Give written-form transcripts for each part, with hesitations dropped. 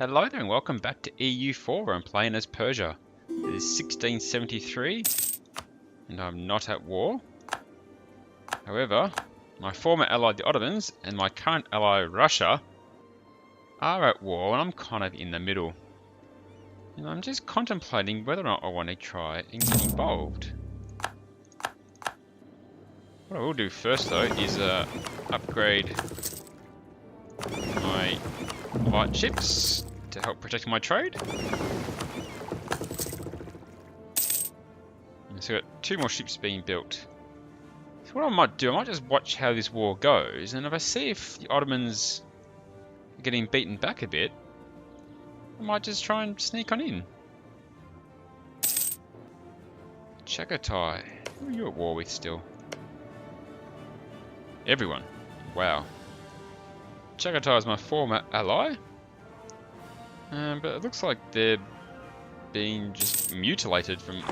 Hello there and welcome back to EU4 where I'm playing as Persia. It is 1673 and I'm not at war. However, my former ally the Ottomans and my current ally Russia are at war and I'm kind of in the middle. And I'm just contemplating whether or not I want to try and get involved. What I will do first though is upgrade my light ships to help protect my trade. So I've got 2 more ships being built. So what I might do, I might just watch how this war goes, and if I see if the Ottomans are getting beaten back a bit, I might just try and sneak on in. Chagatai. Who are you at war with still? Everyone. Wow. Chagatai is my former ally. But it looks like they're being just mutilated from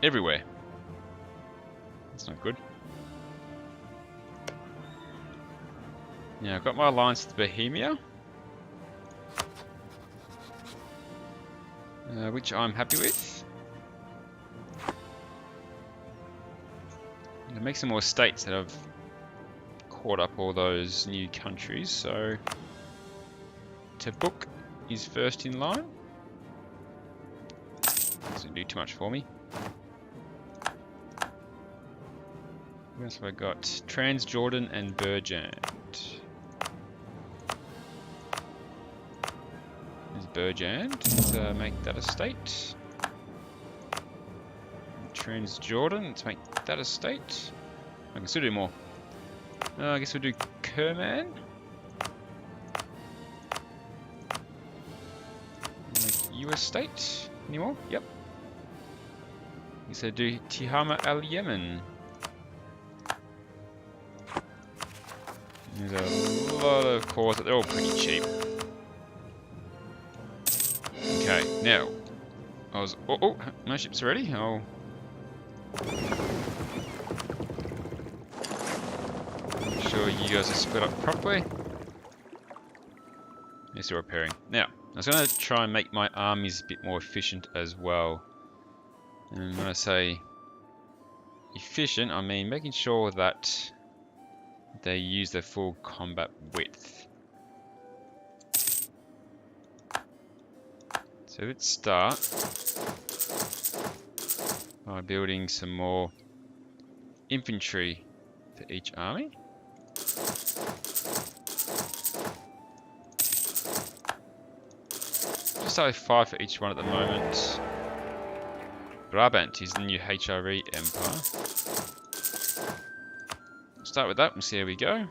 everywhere. That's not good. Now I've got my alliance with Bohemia, which I'm happy with. And it makes some more states that have caught up all those new countries, so Tabuk is first in line. Doesn't do too much for me. What else have I got? Transjordan and Burjand. There's Burjand. Let's make that a state. Transjordan, let's make that a state. I can still do more. I guess we'll do Kerman. Make you a state. Any more? Yep. So do Tihama al Yemen. There's a lot of cores, but they're all pretty cheap. Okay, now oh, my ship's ready. I'll make sure you guys are split up properly. Yes, you're repairing. Now, I was going to try and make my armies a bit more efficient as well. And when I say efficient, I mean making sure that they use their full combat width. So let's start by building some more infantry for each army. Just have 5 for each one at the moment. Brabant is the new HRE empire. Start with that and see how we go.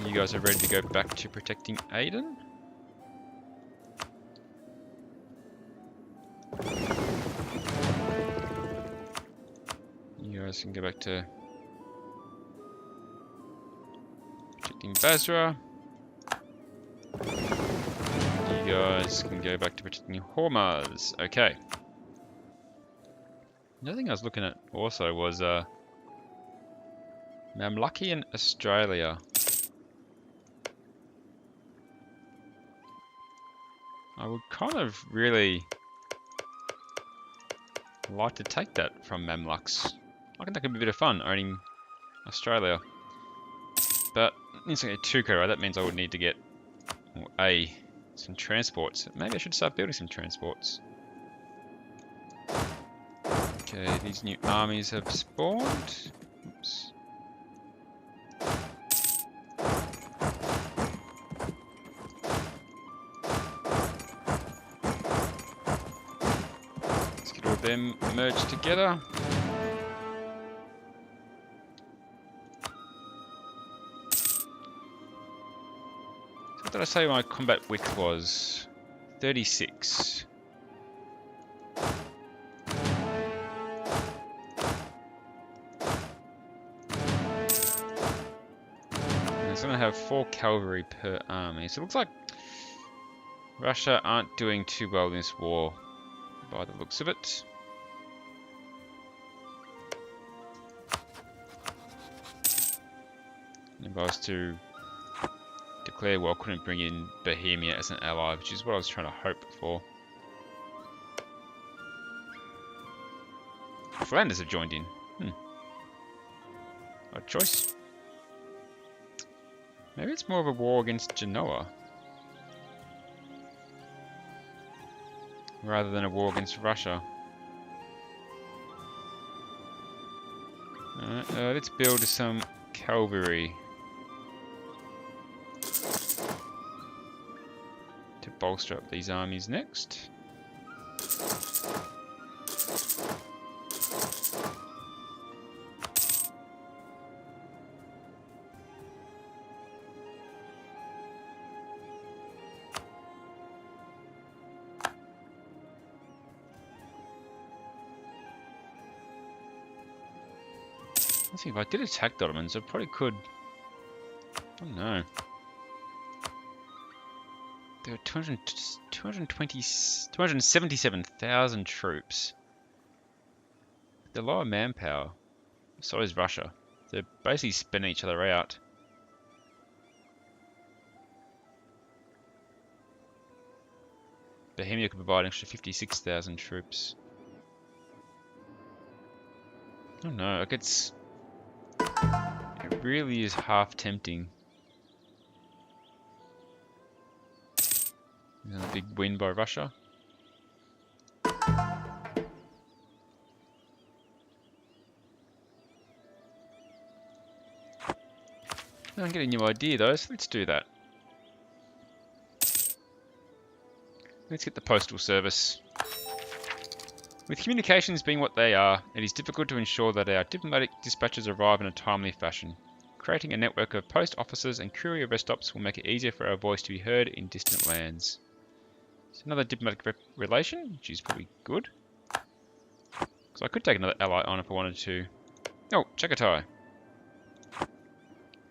You guys are ready to go back to protecting Aden. You guys can go back to protecting Basra. You guys can go back to protecting Hormuz. Okay. Another thing I was looking at also was Mamluki in Australia. I would kind of really like to take that from Mamluks. I think that could be a bit of fun owning Australia. But instantly 2 Qara, that means I would need to get some transports. Maybe I should start building some transports. Okay, these new armies have spawned. Oops. Let's get all of them merged together. So what did I say my combat width was? 36. I'm going to have 4 cavalry per army. So it looks like Russia aren't doing too well in this war by the looks of it. And if I was to declare war couldn't bring in Bohemia as an ally, which is what I was trying to hope for. Flanders have joined in. Odd choice. Maybe it's more of a war against Genoa rather than a war against Russia. Let's build some cavalry to bolster up these armies next. I think if I did attack the Ottomans, I probably could. I don't know. There are 277,000 troops. They're lower manpower. So is Russia. They're basically spinning each other out. Bohemia could provide an extra 56,000 troops. I don't know. Like it really is half tempting. Another big win by Russia. I'm getting a new idea though, so let's do that. Let's get the postal service. With communications being what they are, it is difficult to ensure that our diplomatic dispatches arrive in a timely fashion. Creating a network of post offices and courier rest stops will make it easier for our voice to be heard in distant lands. It's another diplomatic relation, which is probably good. So I could take another ally on if I wanted to. Oh, Chagatai.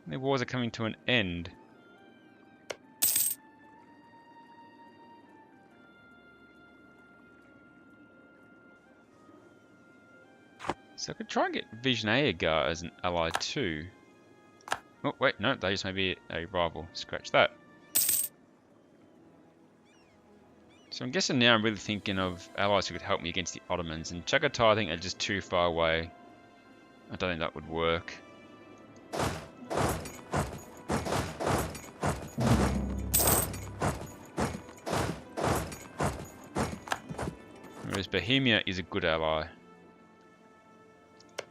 Their wars are coming to an end. So I could try and get Vizhnaya as an ally too. Oh wait, no, they just may be a rival. Scratch that. So I'm guessing now I'm really thinking of allies who could help me against the Ottomans, and Chagatai I think are just too far away. I don't think that would work. Whereas Bohemia is a good ally.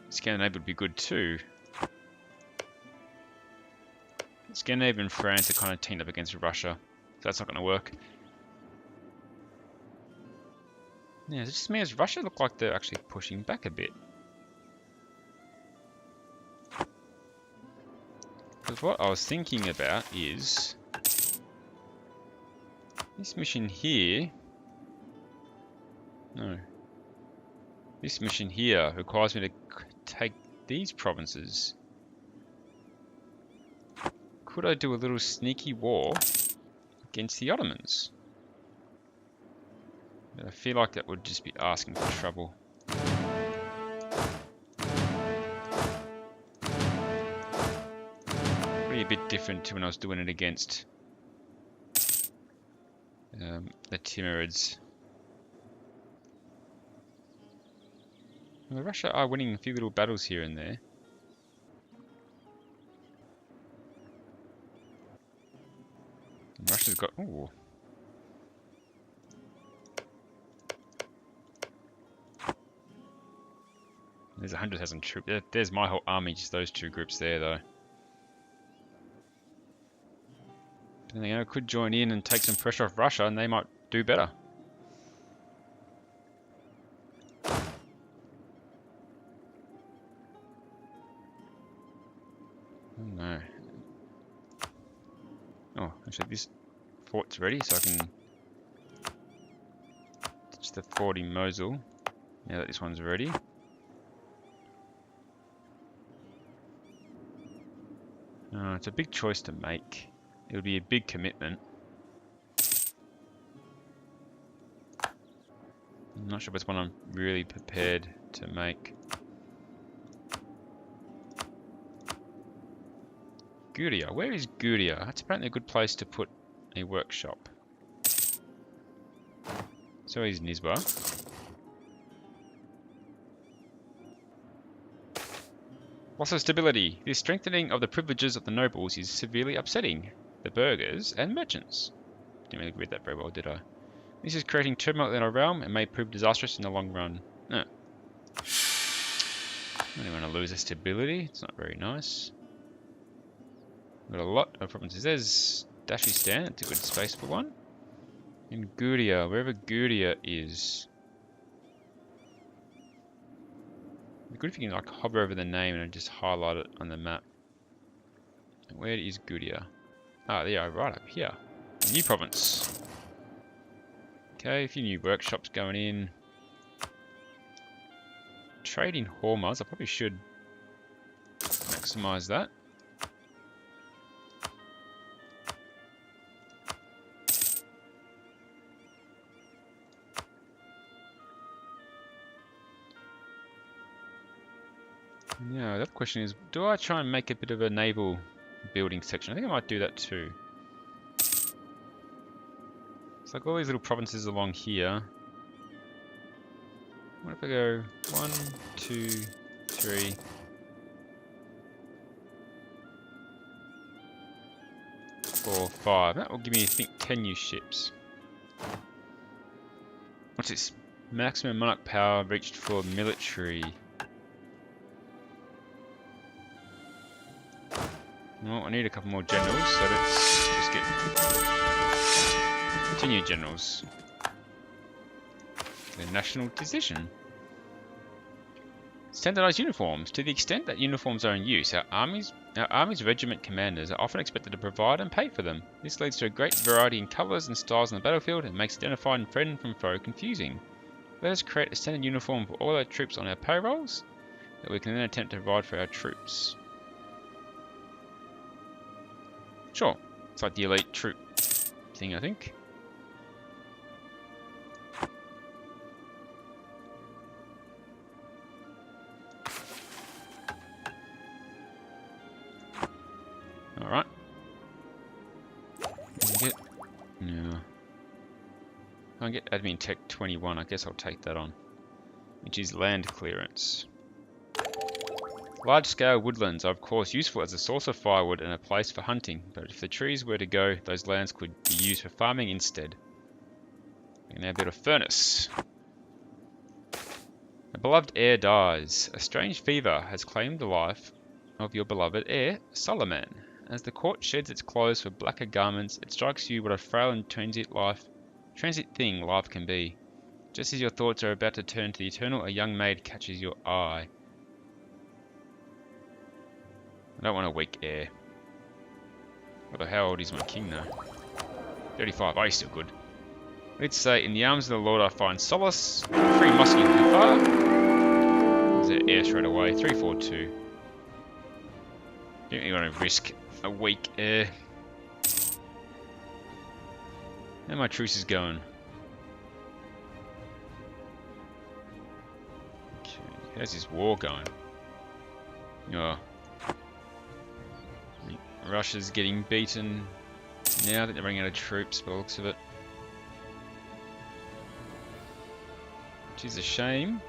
Scandinavia would be good too. Scandinavia and France are kind of teamed up against Russia, so that's not going to work. Yeah, it just means Russia look like they're actually pushing back a bit. Because what I was thinking about is this mission here. No. This mission here requires me to take these provinces. Could I do a little sneaky war against the Ottomans? But I feel like that would just be asking for trouble. Probably a bit different to when I was doing it against the Timurids. Well, Russia are winning a few little battles here and there. And Russia's got... Ooh. There's 100,000 troops. There's my whole army, just those two groups there, though. But then I could join in and take some pressure off Russia, and they might do better. Oh no. Oh, actually this fort's ready, so I can ditch the fort in Mosul now that this one's ready. It's a big choice to make. It would be a big commitment. I'm not sure if it's one I'm really prepared to make. Gudia. Where is Gudia? That's apparently a good place to put a workshop. So is Nisba. Loss of stability. The strengthening of the privileges of the nobles is severely upsetting the burghers and merchants. Didn't really read that very well, did I? This is creating turmoil in our realm and may prove disastrous in the long run. No. I don't want to lose the stability. It's not very nice. Got a lot of provinces. There's Dashistan. It's a good space for one. And Gudia, wherever Gudia is. It'd be good if you can like hover over the name and just highlight it on the map. Where is Gudia? Ah, there you are, right up here. A new province. Okay, a few new workshops going in. Trade in Hormuz. I probably should maximize that. Yeah, the other question is, do I try and make a bit of a naval building section? I think I might do that too. It's like all these little provinces along here. What if I go 1, 2, 3, 4, 5. That will give me, I think, 10 new ships. What's this? Maximum monarch power reached for military. Well, I need a couple more generals, so let's just get 10 new generals. The national decision. Standardized uniforms. To the extent that uniforms are in use, our army's regiment commanders are often expected to provide and pay for them. This leads to a great variety in colours and styles on the battlefield and makes identifying friend from foe confusing. Let us create a standard uniform for all our troops on our payrolls that we can then attempt to provide for our troops. Sure, it's like the elite troop thing, I think. Alright. No. I can get admin tech 21, I guess I'll take that on. Which is land clearance. Large-scale woodlands are of course useful as a source of firewood and a place for hunting, but if the trees were to go, those lands could be used for farming instead. We can now build a furnace. A beloved heir dies. A strange fever has claimed the life of your beloved heir, Solomon. As the court sheds its clothes for blacker garments, it strikes you what a frail and transient thing life can be. Just as your thoughts are about to turn to the eternal, a young maid catches your eye. I don't want a weak heir. Although how old is my king though? 35. Oh, he's still good. Let's say, in the arms of the Lord I find solace. Free musky Hafar. There's an heir straight away. 342. Don't really want to risk a weak heir. How my truce is going? Okay, how's this war going? Oh. Russia's getting beaten now that they're running out of troops by the looks of it. Which is a shame.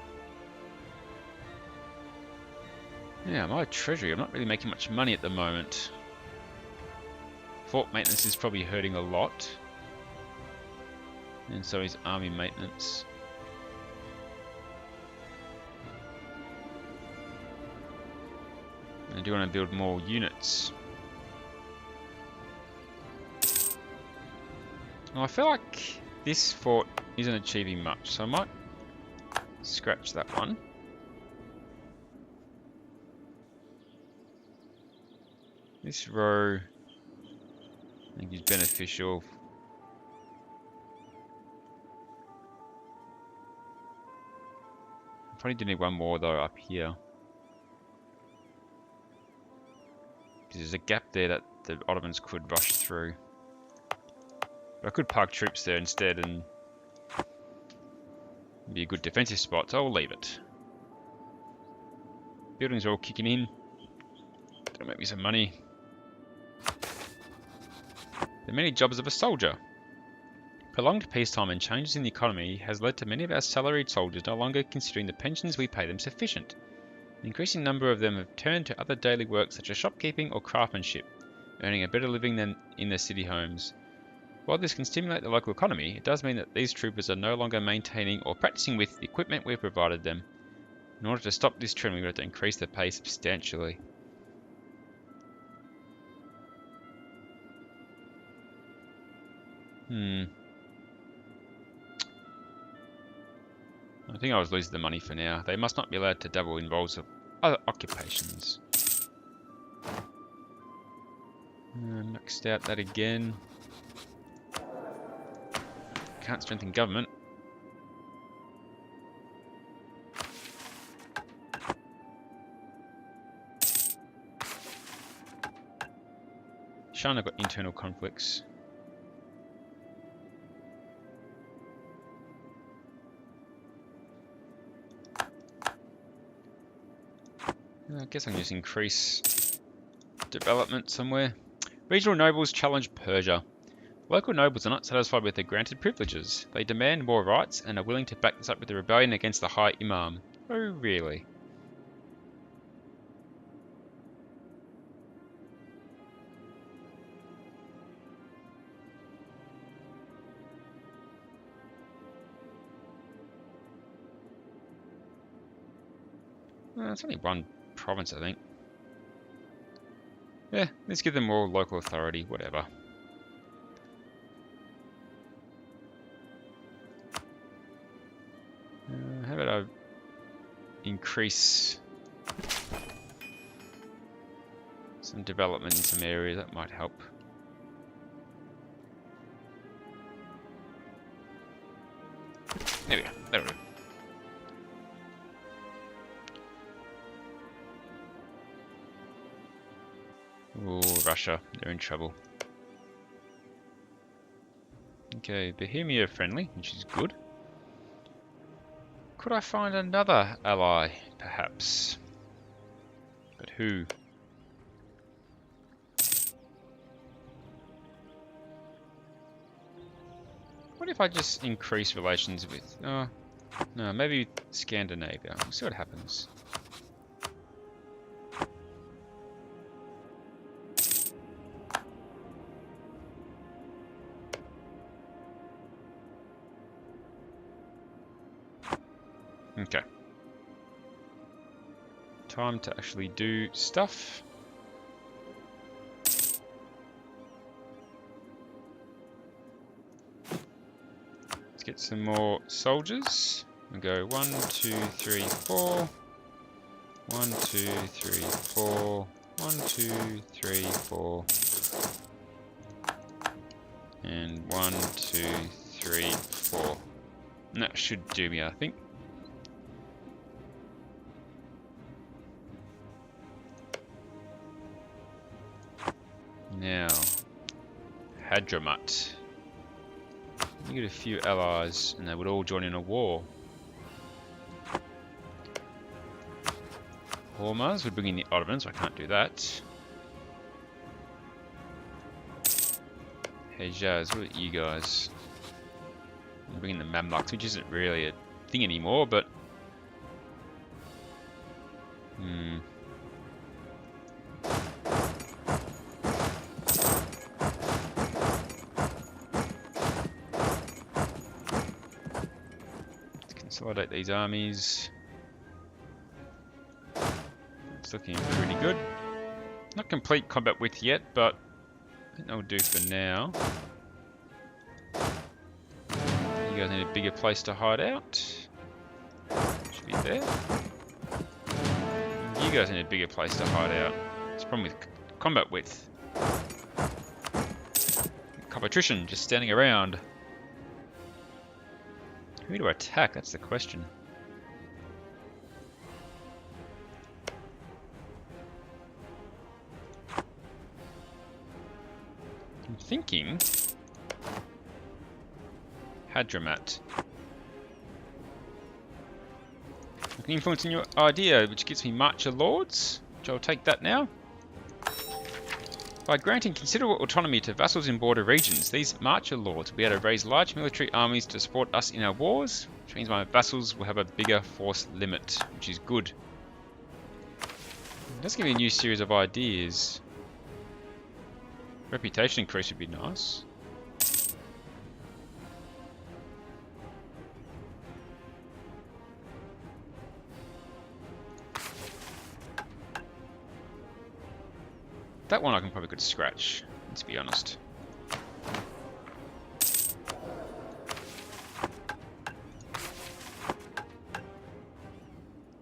Yeah, my treasury, I'm not really making much money at the moment. Fort maintenance is probably hurting a lot. And so is army maintenance. I do want to build more units. Well, I feel like this fort isn't achieving much, so I might scratch that one. This row, I think, is beneficial. I probably do need one more though up here. Because there's a gap there that the Ottomans could rush through. But I could park troops there instead and be a good defensive spot, so I'll leave it. Buildings are all kicking in. That'll make me some money. the many jobs of a soldier. Prolonged peacetime and changes in the economy has led to many of our salaried soldiers no longer considering the pensions we pay them sufficient. An increasing number of them have turned to other daily work such as shopkeeping or craftsmanship, earning a better living than in their city homes. While this can stimulate the local economy, it does mean that these troopers are no longer maintaining or practicing with the equipment we've provided them. In order to stop this trend, we've got to increase their pay substantially. I think I was losing the money for now. They must not be allowed to dabble in roles of other occupations. Maxed out that again. Can't strengthen government. China got internal conflicts. I guess I can just increase development somewhere. Regional nobles challenge Persia. Local nobles are not satisfied with their granted privileges. They demand more rights and are willing to back this up with a rebellion against the High Imam. Oh, really? It's only one province, I think. Yeah, let's give them more local authority, whatever. How about I increase some development in some areas? That might help. There we go. There we go. Oh, Russia, they're in trouble. Okay, Bohemia friendly, which is good. Could I find another ally, perhaps? But who? What if I just increase relations with... Oh, no, maybe Scandinavia. We'll see what happens. Okay. Time to actually do stuff. Let's get some more soldiers. We'll go 1, 2, 3, 4. 1, 2, 3, 4. 1, 2, 3, 4. And 1, 2, 3, 4. And that should do me, I think. Now, Hadramaut. You get a few allies and they would all join in a war. Hormuz would bring in the Ottomans, I can't do that. Hejaz, what are you guys? I'm bringing the Mamluks, which isn't really a thing anymore, but... Consolidate these armies. It's looking pretty good. Not complete combat width yet, but I think that'll do for now. You guys need a bigger place to hide out. Should be there. You guys need a bigger place to hide out. It's a problem with combat width. Competition, just standing around. Who to attack? That's the question. I'm thinking Hadramaut. I can influence in your idea, which gives me Marcher Lords, which I'll take that now. By granting considerable autonomy to vassals in border regions, these marcher lords will be able to raise large military armies to support us in our wars, which means my vassals will have a bigger force limit, which is good. Let's give me a new series of ideas. Reputation increase would be nice. That one I can probably could scratch, let's be honest.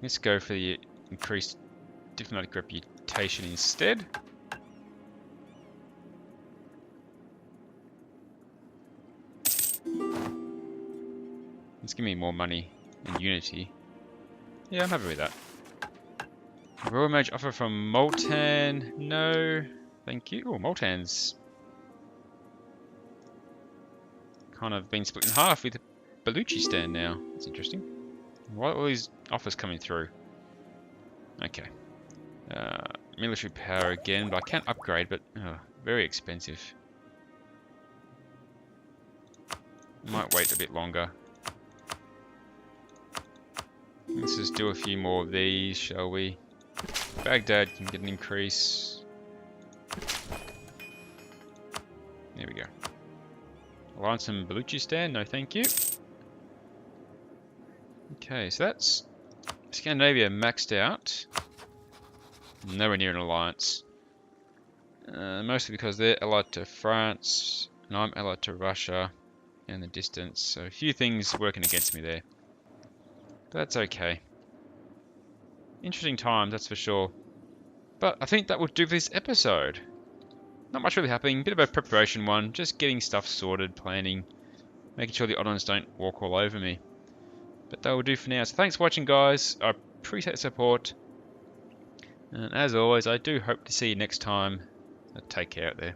Let's go for the increased diplomatic reputation instead. Let's give me more money and unity. Yeah, I'm happy with that. Royal Mage offer from Moltan. No, thank you. Oh, Moltan's kind of been split in half with Baluchistan now. That's interesting. Why are all these offers coming through? Okay. Military power again, but I can't upgrade, but very expensive. Might wait a bit longer. Let's just do a few more of these, shall we? Baghdad can get an increase. There we go. Alliance in Baluchistan, no thank you. Okay, so that's Scandinavia maxed out. Nowhere near an alliance. Mostly because they're allied to France, and I'm allied to Russia in the distance. So a few things working against me there. But that's okay. Interesting time, that's for sure. But I think that will do for this episode. Not much really happening, bit of a preparation one, just getting stuff sorted, planning, making sure the Ottomans don't walk all over me. But that will do for now. So thanks for watching, guys. I appreciate the support. And as always, I do hope to see you next time. Take care out there.